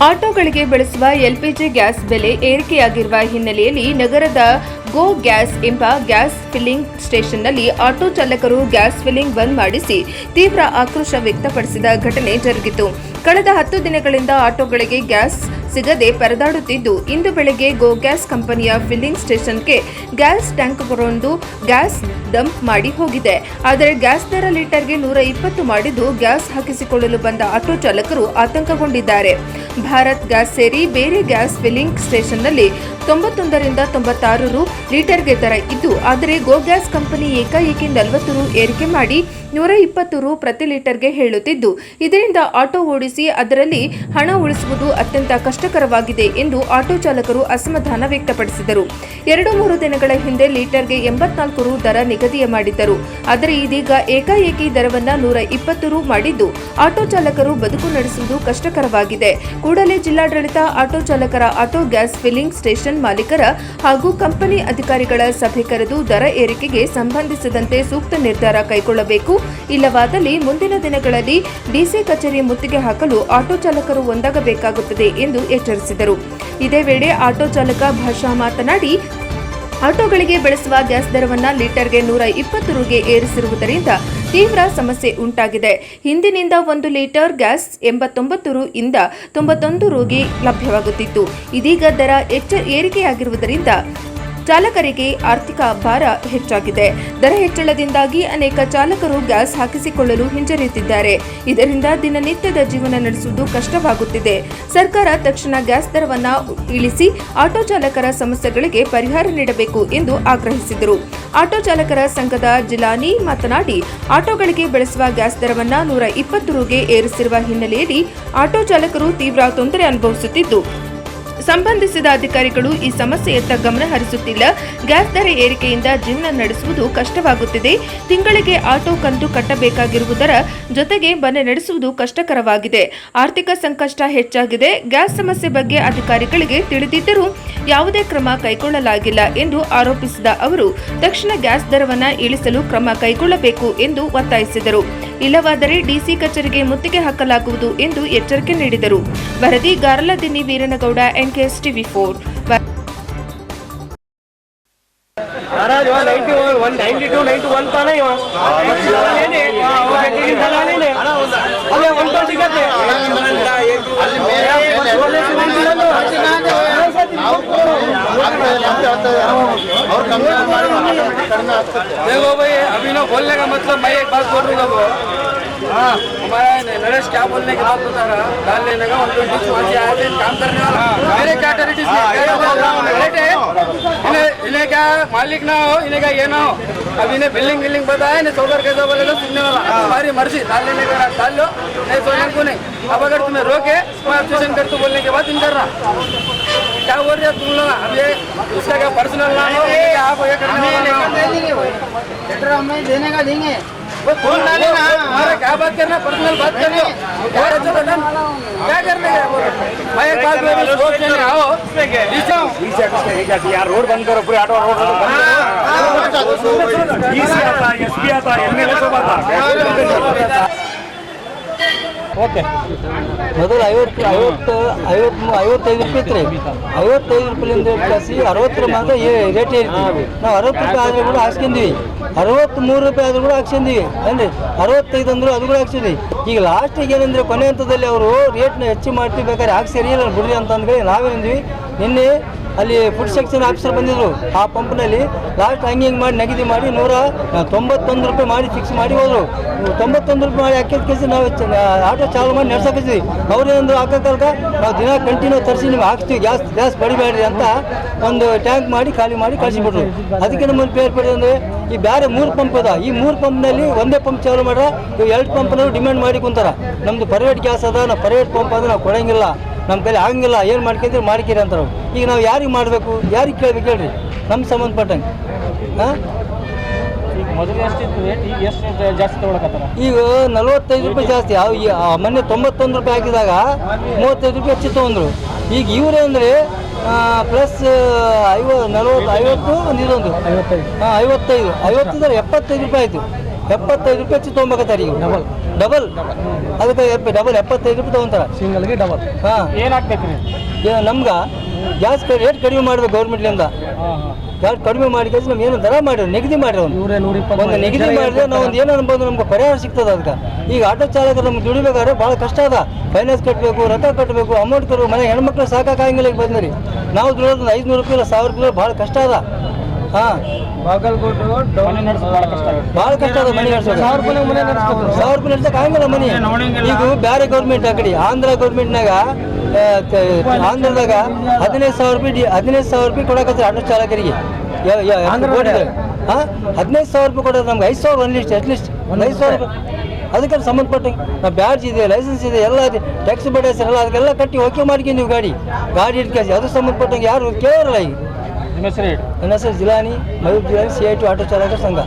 ಆಟೋಗಳಿಗೆ ಬಳಸುವ LPG gas ಬೆಲೆ ಏರಿಕೆಯಾಗಿರುವ ಹಿನ್ನೆಲೆಯಲ್ಲಿ ನಗರದ ಗೋ ಗ್ಯಾಸ್ ಎಂಬ ಗ್ಯಾಸ್ ಫಿಲ್ಲಿಂಗ್ ಸ್ಟೇಷನ್ನಲ್ಲಿ ಆಟೋ ಚಾಲಕರು ಗ್ಯಾಸ್ ಫಿಲ್ಲಿಂಗ್ ಬಂದ್ ಮಾಡಿಸಿ ತೀವ್ರ ಆಕ್ರೋಶ ವ್ಯಕ್ತಪಡಿಸಿದ ಘಟನೆ ಜರುಗಿತು. ಕಳೆದ 10 ದಿನಗಳಿಂದ ಆಟೋಗಳಿಗೆ ಗ್ಯಾಸ್ ಸಿಗದೆ ಪರದಾಡುತ್ತಿದ್ದು, ಇಂದು ಬೆಳಗ್ಗೆ ಗೋ ಗ್ಯಾಸ್ ಕಂಪನಿಯ ಫಿಲ್ಲಿಂಗ್ ಸ್ಟೇಷನ್ಗೆ ಗ್ಯಾಸ್ ಟ್ಯಾಂಕರ್ವೊಂದು ಗ್ಯಾಸ್ ಡಂಪ್ ಮಾಡಿ ಹೋಗಿದೆ. ಆದರೆ ಗ್ಯಾಸ್ ದರ ಲೀಟರ್ಗೆ 120 ಮಾಡಿದ್ದು, ಗ್ಯಾಸ್ ಹಾಕಿಸಿಕೊಳ್ಳಲು ಬಂದ ಆಟೋ ಚಾಲಕರು ಆತಂಕಗೊಂಡಿದ್ದಾರೆ. ಭಾರತ್ ಗ್ಯಾಸ್ ಸೇರಿ ಬೇರೆ ಗ್ಯಾಸ್ ಫಿಲ್ಲಿಂಗ್ ಸ್ಟೇಷನ್ನಲ್ಲಿ 91 ರಿಂದ 96 ರು ಲೀಟರ್ಗೆ ದರ ಇದ್ದು, ಆದರೆ ಗೋ ಗ್ಯಾಸ್ ಕಂಪನಿ ಏಕಾಏಕಿ 40 ರು ಏರಿಕೆ ಮಾಡಿ 120 ರು ಪ್ರತಿ ಲೀಟರ್ಗೆ ಹೇಳುತ್ತಿದ್ದು, ಇದರಿಂದ ಆಟೋ ಓಡಿಸಿ ಅದರಲ್ಲಿ ಹಣ ಉಳಿಸುವುದು ಅತ್ಯಂತ ಕಷ್ಟಕರವಾಗಿದೆ ಎಂದು ಆಟೋ ಚಾಲಕರು ಅಸಮಾಧಾನ ವ್ಯಕ್ತಪಡಿಸಿದರು. 2-3 ದಿನಗಳ ಹಿಂದೆ ಲೀಟರ್ಗೆ 84 ರು ದರ ನಿಗದಿ ಮಾಡಿದ್ದರು. ಆದರೆ ಇದೀಗ ಏಕಾಏಕಿ ದರವನ್ನ 120 ರು ಮಾಡಿದ್ದು, ಆಟೋ ಚಾಲಕರು ಬದುಕು ನಡೆಸುವುದು ಕಷ್ಟಕರವಾಗಿದೆ. ಕೂಡಲೇ ಜಿಲ್ಲಾಡಳಿತ ಆಟೋ ಚಾಲಕರ ಆಟೋ ಗ್ಯಾಸ್ ಫಿಲ್ಲಿಂಗ್ ಸ್ಟೇಷನ್ ಮಾಲೀಕರ ಹಾಗೂ ಕಂಪನಿ ಅಧಿಕಾರಿಗಳ ಸಭೆ ಕರೆದು ದರ ಏರಿಕೆಗೆ ಸಂಬಂಧಿಸಿದಂತೆ ಸೂಕ್ತ ನಿರ್ಧಾರ ಕೈಗೊಳ್ಳಬೇಕು. ಇಲ್ಲವಾದಲ್ಲಿ ಮುಂದಿನ ದಿನಗಳಲ್ಲಿ ಡಿಸಿ ಕಚೇರಿ ಮುತ್ತಿಗೆ ಹಾಕಲು ಆಟೋ ಚಾಲಕರು ಒಂದಾಗಬೇಕಾಗುತ್ತದೆ ಎಂದು ಎಚ್ಚರಿಸಿದರು. ಇದೇ ವೇಳೆ ಆಟೋ ಚಾಲಕ ಭಾಷಾ ಮಾತನಾಡಿ, ಆಟೋಗಳಿಗೆ ಬಳಸುವ ಗ್ಯಾಸ್ ದರವನ್ನು ಲೀಟರ್ಗೆ 120 ರುಗೆ ಏರಿಸಿರುವುದರಿಂದ ತೀವ್ರ ಸಮಸ್ಯೆ ಉಂಟಾಗಿದೆ. ಹಿಂದಿನಿಂದ 1 ಲೀಟರ್ ಗ್ಯಾಸ್ 89 ರು ಇಂದ 91 ರುಗೆ ಲಭ್ಯವಾಗುತ್ತಿತ್ತು. ಇದೀಗ ದರ ಏರಿಕೆಯಾಗಿರುವುದರಿಂದ ಚಾಲಕರಿಗೆ ಆರ್ಥಿಕ ಭಾರ ಹೆಚ್ಚಾಗಿದೆ. ದರ ಹೆಚ್ಚಳದಿಂದಾಗಿ ಅನೇಕ ಚಾಲಕರು ಗ್ಯಾಸ್ ಹಾಕಿಸಿಕೊಳ್ಳಲು ಹಿಂಜರಿಯುತ್ತಿದ್ದಾರೆ. ಇದರಿಂದ ದಿನನಿತ್ಯದ ಜೀವನ ನಡೆಸುವುದು ಕಷ್ಟವಾಗುತ್ತಿದೆ. ಸರ್ಕಾರ ತಕ್ಷಣ ಗ್ಯಾಸ್ ದರವನ್ನು ಇಳಿಸಿ ಆಟೋ ಚಾಲಕರ ಸಮಸ್ಯೆಗಳಿಗೆ ಪರಿಹಾರ ನೀಡಬೇಕು ಎಂದು ಆಗ್ರಹಿಸಿದರು. ಆಟೋ ಚಾಲಕರ ಸಂಘದ ಜಿಲಾನಿ ಮಾತನಾಡಿ, ಆಟೋಗಳಿಗೆ ಬಳಸುವ ಗ್ಯಾಸ್ ದರವನ್ನು 120 ರುಗೆ ಏರಿಸಿರುವ ಹಿನ್ನೆಲೆಯಲ್ಲಿ ಆಟೋ ಚಾಲಕರು ತೀವ್ರ ತೊಂದರೆ ಅನುಭವಿಸುತ್ತಿದ್ದು, ಸಂಬಂಧಿಸಿದ ಅಧಿಕಾರಿಗಳು ಈ ಸಮಸ್ಯೆಯತ್ತ ಗಮನ ಹರಿಸುತ್ತಿಲ್ಲ. ಗ್ಯಾಸ್ ದರ ಏರಿಕೆಯಿಂದ ಜೀವನ ನಡೆಸುವುದು ಕಷ್ಟವಾಗುತ್ತಿದೆ. ತಿಂಗಳಿಗೆ ಆಟೋ ಕಂತು ಕಟ್ಟಬೇಕಾಗಿರುವುದರ ಜೊತೆಗೆ ಮನೆ ನಡೆಸುವುದು ಕಷ್ಟಕರವಾಗಿದೆ. ಆರ್ಥಿಕ ಸಂಕಷ್ಟ ಹೆಚ್ಚಾಗಿದೆ. ಗ್ಯಾಸ್ ಸಮಸ್ಯೆ ಬಗ್ಗೆ ಅಧಿಕಾರಿಗಳಿಗೆ ತಿಳಿದಿದ್ದರೂ ಯಾವುದೇ ಕ್ರಮ ಕೈಗೊಳ್ಳಲಾಗಿಲ್ಲ ಎಂದು ಆರೋಪಿಸಿದ ಅವರು, ತಕ್ಷಣ ಗ್ಯಾಸ್ ದರವನ್ನು ಇಳಿಸಲು ಕ್ರಮ ಕೈಗೊಳ್ಳಬೇಕು ಎಂದು ಒತ್ತಾಯಿಸಿದರು. ಇಲ್ಲವಾದರೆ ಡಿಸಿ ಕಚೇರಿಗೆ ಮುತ್ತಿಗೆ ಹಾಕಲಾಗುವುದು ಎಂದು ಎಚ್ಚರಿಕೆ ನೀಡಿದರು. ವರದಿ ಗಾರಲದಿನ್ನಿ ವೀರನಗೌಡ, NKS TV4. देखो भाई, अभी ना बोलने का मतलब मैं एक बात बोल रहा हूँ। हाँ, हमारा नरेश क्या बोलने की बात बता रहा, डाल लेने का 120 आए थे काम करने वाला। मेरे क्या टेरिटरी इन्हें क्या मालिक ना हो, इन्हें क्या ये ना हो। अब इन्हें बिल्डिंग बताया, इन्हें सोकर कैसा बोलेगा सुनने वाला। हमारी मर्जी, डाल लेने का डाल लो, नहीं सोने को नहीं। अब अगर तुम्हें रोके मैं ऑब्जेक्शन कर, तो बोलने के बाद इन कर रहा क्या बोल रहे हो तुम लोग। अब ये उसका क्या पर्सनल नाम हो, आप ये करने देने का देंगे वो फोन डालेगा। हमारा क्या बात करना, पर्सनल बात कर लो। क्या करने का मैं एक बात आओ यार, रोड बंद करो पूरे ऑटो रोड एसपी आता MLA सब आता। ಓಕೆ, ಮೊದಲು 55 ರೂಪಾಯಿ ಇತ್ತು ರೀ. 55 ರೂಪಾಯಿಂದ ಕಳಿಸಿ 60 ಮಾತ್ರ ರೇಟ್ ಏರಿತು. ನಾವು 60 ರೂಪಾಯಿ ಆದರೂ ಕೂಡ ಹಾಕ್ಸ್ಕೊಂಡ್ವಿ, 63 ರೂಪಾಯಿ ಆದರೂ ಕೂಡ ಹಾಕ್ಸ್ಕೊಂಡ್ವಿ ಅಂದರೆ 65 ಅಂದರೂ ಅದು ಕೂಡ ಹಾಕ್ಸಿದ್ವಿ. ಈಗ ಲಾಸ್ಟಿಗೆ ಏನಂದರೆ ಕೊನೆ ಹಂತದಲ್ಲಿ ಅವರು ರೇಟ್ನ ಹೆಚ್ಚು ಮಾಡ್ತೀವಿ, ಬೇಕಾದ್ರೆ ಹಾಕ್ಸಿರಿ ಇಲ್ಲ ಬಿಡ್ರಿ ಅಂತ ಅಂದ್ಕೊಳ್ಳಿ ನಾವೇನಿದ್ವಿ. ನಿನ್ನೆ ಅಲ್ಲಿ ಫುಡ್ ಸೆಕ್ಷನ್ ಆಫೀಸರ್ ಬಂದಿದ್ರು, ಆ ಪಂಪ್ನಲ್ಲಿ ಲಾಸ್ಟ್ ಹಂಗೆ ಮಾಡಿ ನಿಗದಿ ಮಾಡಿ 191 ರೂಪಾಯಿ ಮಾಡಿ ಫಿಕ್ಸ್ ಮಾಡಿ ಹೋದರು. 91 ರೂಪಾಯಿ ಮಾಡಿ ಹಾಕಿದ ಕೇಸಿ ನಾವು ಆಟೋ ಚಾಲು ಮಾಡಿ ನಡ್ಸೋಕಿದ್ವಿ. ಅವ್ರೇನಂದ್ರು ಹಾಕೋಕ್ಕಲ್ಕ ನಾವು ದಿನ ಕಂಟಿನ್ಯೂ ತರಿಸಿ ನೀವು ಹಾಕ್ತೀವಿ, ಗ್ಯಾಸ್ ಬಡಿಬೇಡ್ರಿ ಅಂತ ಒಂದು ಟ್ಯಾಂಕ್ ಮಾಡಿ ಖಾಲಿ ಮಾಡಿ ಕಳಿಸಿಬಿಟ್ರು. ಅದಕ್ಕೆ ನಮ್ಮನ್ನು ಪೇರ್ ಪಡೆದು ಅಂದರೆ ಈ ಬೇರೆ 3 ಪಂಪ್ ಅದ, ಈ 3 ಪಂಪ್ನಲ್ಲಿ ಒಂದೇ ಪಂಪ್ ಚಾಲು ಮಾಡ್ರೆ ಇವು 2 ಪಂಪ್ನವರು ಡಿಮ್ಯಾಂಡ್ ಮಾಡಿ ಕುಂತಾರ. ನಮ್ಮದು ಪ್ರೈವೇಟ್ ಗ್ಯಾಸ್ ಅದ, ನಾವು ಪ್ರೈವೇಟ್ ಪಂಪ್ ಅದ, ನಾವು ಕೊಡೋಂಗಿಲ್ಲ, ನಮ್ಮ ಕೈಲಿ ಆಗಂಗಿಲ್ಲ, ಏನು ಮಾಡ್ಕೊಂಡ್ರೆ ಮಾಡ್ಕೀರಿ ಅಂತಾರೆ. ಈಗ ನಾವು ಯಾರಿಗೆ ಮಾಡಬೇಕು, ಯಾರಿಗೆ ಕೇಳಬೇಕು ಹೇಳ್ರಿ, ನಮ್ಮ ಸಂಬಂಧಪಟ್ಟಂಗೆ. ಹಾಂ, ಮೊದಲು ಎಷ್ಟಿತ್ತು ರೇಟ್, ಈಗ ಎಷ್ಟು ಜಾಸ್ತಿ ತೊಗೊಳಕತ್ತಾರ? ಈಗ 45 ರೂಪಾಯಿ ಜಾಸ್ತಿ. ಮೊನ್ನೆ 91 ರೂಪಾಯಿ ಹಾಕಿದಾಗ 35 ರೂಪಾಯಿ ಹೆಚ್ಚು ತೊಗೊಂಡ್ರು. ಈಗ ಇವರೇ ಅಂದರೆ ಪ್ಲಸ್ 50 ಒಂದು ಇದೊಂದು 55 75 75 ರೂಪಾಯಿ ಆಯಿತು. 75 ರೂಪಾಯಿ ಹೆಚ್ಚು ತೊಗೊಬೇಕತ್ತಾರೆ ಈಗ. ಡಬಲ್ ಅದಕ್ಕೆ ಡಬಲ್ 75 ರೂಪಾಯಿ ತೊಗೊಂತಾರೆ ಸಿಂಗಲ್ಗೆ ಡಬಲ್. ಹಾಂ. ಏನು ಹಾಕ್ಬೇಕ್ರಿ? ನಮ್ಗೆ ಗ್ಯಾಸ್ ರೇಟ್ ಕಡಿಮೆ ಮಾಡ್ಬೇಕು ಗೌರ್ಮೆಂಟ್ಲಿಂದ. ಗ್ಯಾಸ್ ಕಡಿಮೆ ಮಾಡಿ ನಮ್ಗೆ ಏನು ದರ ಮಾಡಿರೋ ನಿಗದಿ ಮಾಡಿರೋ ಒಂದು ನಿಗದಿ ಮಾಡಿದ್ರೆ ನಾವು ಒಂದು ಏನೋ ಅನ್ಬೋದು ನಮ್ಗೆ ಪರಿಹಾರ ಸಿಗ್ತದೆ. ಅದಕ್ಕೆ ಈಗ ಆಟೋ ಚಾಲಕರು ನಮ್ಗೆ ದುಡಿಬೇಕಾದ್ರೆ ಭಾಳ ಕಷ್ಟ ಅದ. ಫೈನಾನ್ಸ್ ಕಟ್ಟಬೇಕು, ರಥ ಕಟ್ಟಬೇಕು, ಅಮೌಂಟ್ ಕಟ್ಟಬೇಕು. ಮನೆ ಹೆಣ್ಮಕ್ಳು ಸಾಕಾಗಂಗಿಲ್ಲ ಈಗ ಬಂದ್ರಿ. ನಾವು ದುಡಿಯೋದು 500 ರೂಪಾಯಿ ಇಲ್ಲ 1000 ರೂಪಾಯಿ ಭಾಳ ಕಷ್ಟ ಅದ. ಹಾಂ, ಮನೆ ನಡೆಸೋದು ಭಾಳ ಕಷ್ಟ ಆಗುತ್ತೆ. ಭಾಳ ಕಷ್ಟ ಅದ ಮನೆ ನಡೆಸೋದು. 1000 ರೂಪಾಯಿ ನಡೆಸಕ್ಕೆ ಆಗಂಗಿಲ್ಲ ಮನೆ. ಈಗ ಬೇರೆ ಗೌರ್ಮೆಂಟ್ ಆ ಕಡೆ ಆಂಧ್ರ ಗೌರ್ಮೆಂಟ್ನಾಗ ಆಂಧ್ರದಾಗ 15,000 ರೂಪಾಯಿ ಕೊಡಕತ್ತಾರೆ ಆಟೋ ಚಾಲಕರಿಗೆ. 15,000 ರೂಪಾಯಿ ಕೊಡೋದು ನಮ್ಗೆ 5,000 ಅಟ್ಲೀಸ್ಟ್ 5,000 ರೂಪಾಯಿ. ಅದಕ್ಕೆ ಸಂಬಂಧಪಟ್ಟಂಗೆ ನಾವು ಬ್ಯಾಡ್ಜ್ ಇದೆ, ಲೈಸೆನ್ಸ್ ಇದೆ, ಎಲ್ಲ ಇದೆ, ಟ್ಯಾಕ್ಸ್ ಬಡ್ಡಿಸಲ್ಲ, ಅದಕ್ಕೆಲ್ಲ ಕಟ್ಟಿ ಓಕೆ ಮಾಡ್ಕೊಂಡು ನೀವು ಗಾಡಿ ಇಟ್ಕಾಸಿ ಅದು ಸಂಬಂಧಪಟ್ಟಂಗೆ ಯಾರು ಕೇಳಲ್ಲ. ಈಗ ನಿಮ್ಮ ಹೆಸರು ಹೇಳಿ. ನನ್ನ ಹೆಸರು ಜಿಲಾನಿ, ಮಯೂರ್ ಜಿಲಾನಿ, CIT ಆಟೋ ಚಾಲಕರ ಸಂಘ.